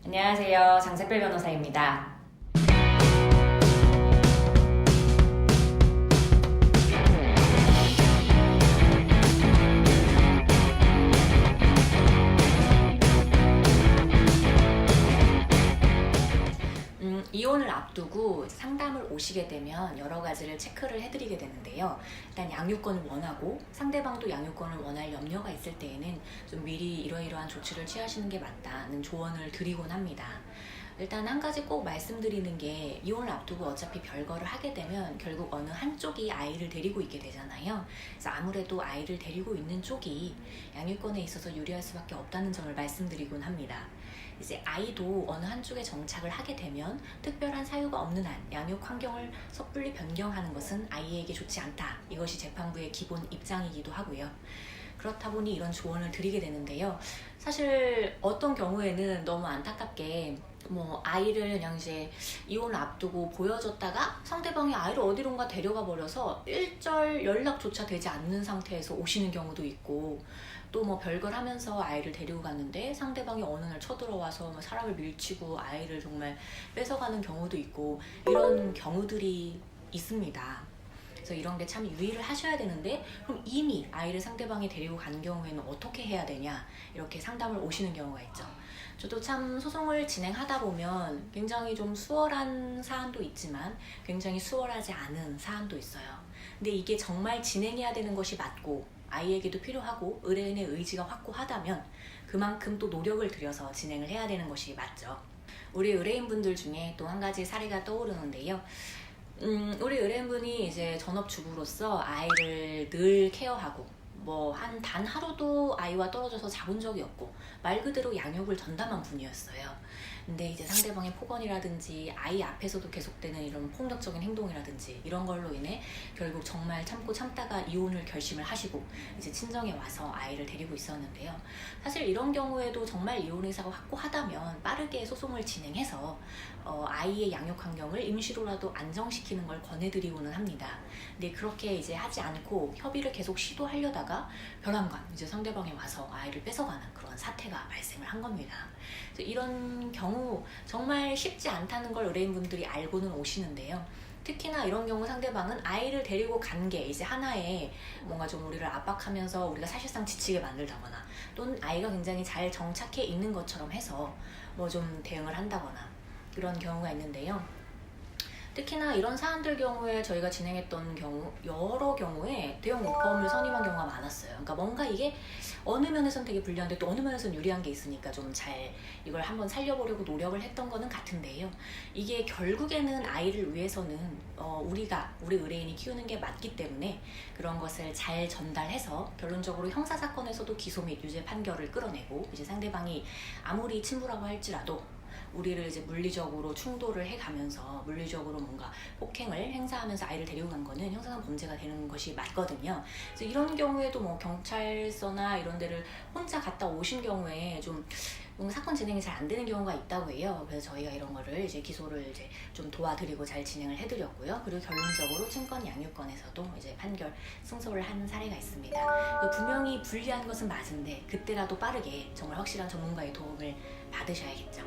안녕하세요. 장세필 변호사입니다. 이혼을 앞두고 상담을 오시게 되면 여러 가지를 체크를 해드리게 되는데요. 일단 양육권을 원하고 상대방도 양육권을 원할 염려가 있을 때에는 좀 미리 이러이러한 조치를 취하시는 게 맞다는 조언을 드리곤 합니다. 일단 한 가지 꼭 말씀드리는 게 이혼을 앞두고 어차피 별거를 하게 되면 결국 어느 한쪽이 아이를 데리고 있게 되잖아요. 그래서 아무래도 아이를 데리고 있는 쪽이 양육권에 있어서 유리할 수밖에 없다는 점을 말씀드리곤 합니다. 이제 아이도 어느 한쪽에 정착을 하게 되면 특별한 사유가 없는 한 양육 환경을 섣불리 변경하는 것은 아이에게 좋지 않다. 이것이 재판부의 기본 입장이기도 하고요. 그렇다 보니 이런 조언을 드리게 되는데요. 사실 어떤 경우에는 너무 안타깝게 아이를 그냥 이제 이혼을 앞두고 보여줬다가 상대방이 아이를 어디론가 데려가 버려서 일절 연락조차 되지 않는 상태에서 오시는 경우도 있고, 또 별걸 하면서 아이를 데리고 갔는데 상대방이 어느 날 쳐들어와서 사람을 밀치고 아이를 정말 뺏어가는 경우도 있고, 이런 경우들이 있습니다. 그래서 이런 게 참 유의를 하셔야 되는데, 그럼 이미 아이를 상대방이 데리고 간 경우에는 어떻게 해야 되냐, 이렇게 상담을 오시는 경우가 있죠. 저도 참 소송을 진행하다 보면 굉장히 좀 수월한 사안도 있지만 굉장히 수월하지 않은 사안도 있어요. 근데 이게 정말 진행해야 되는 것이 맞고 아이에게도 필요하고 의뢰인의 의지가 확고하다면 그만큼 또 노력을 들여서 진행을 해야 되는 것이 맞죠. 우리 의뢰인분들 중에 또 한 가지 사례가 떠오르는데요. 우리 의뢰인분이 이제 전업주부로서 아이를 늘 케어하고 단 하루도 아이와 떨어져서 자본 적이 없고 말 그대로 양육을 전담한 분이었어요. 근데 이제 상대방의 폭언이라든지 아이 앞에서도 계속되는 이런 폭력적인 행동이라든지 이런 걸로 인해 결국 정말 참고 참다가 이혼을 결심을 하시고 이제 친정에 와서 아이를 데리고 있었는데요. 사실 이런 경우에도 정말 이혼 의사가 확고하다면 빠르게 소송을 진행해서 아이의 양육 환경을 임시로라도 안정시키는 걸 권해드리고는 합니다. 근데 그렇게 이제 하지 않고 협의를 계속 시도하려다가 별안간 이제 상대방이 와서 아이를 뺏어가는 그런 사태가 발생을 한 겁니다. 그래서 이런 경우 정말 쉽지 않다는 걸 의뢰인분들이 알고는 오시는데요. 특히나 이런 경우 상대방은 아이를 데리고 간 게 이제 하나의 뭔가 좀 우리를 압박하면서 우리가 사실상 지치게 만들다거나, 또는 아이가 굉장히 잘 정착해 있는 것처럼 해서 좀 대응을 한다거나 이런 경우가 있는데요. 특히나 이런 사안들 경우에 저희가 진행했던 경우 여러 경우에 대형 로펌을 선임한 경우가 많았어요. 그러니까 뭔가 이게 어느 면에서는 되게 불리한데 또 어느 면에서는 유리한 게 있으니까 좀 잘 이걸 한번 살려보려고 노력을 했던 거는 같은데요. 이게 결국에는 아이를 위해서는 우리 의뢰인이 키우는 게 맞기 때문에 그런 것을 잘 전달해서 결론적으로 형사사건에서도 기소 및 유죄 판결을 끌어내고, 이제 상대방이 아무리 친부라고 할지라도 우리를 이제 물리적으로 충돌을 해가면서 물리적으로 뭔가 폭행을 행사하면서 아이를 데리고 간 거는 형사상 범죄가 되는 것이 맞거든요. 그래서 이런 경우에도 경찰서나 이런 데를 혼자 갔다 오신 경우에 좀 뭔가 사건 진행이 잘 안 되는 경우가 있다고 해요. 그래서 저희가 이런 거를 이제 기소를 이제 좀 도와드리고 잘 진행을 해드렸고요. 그리고 결론적으로 친권 양육권에서도 이제 판결 승소를 하는 사례가 있습니다. 분명히 불리한 것은 맞은데 그때라도 빠르게 정말 확실한 전문가의 도움을 받으셔야겠죠.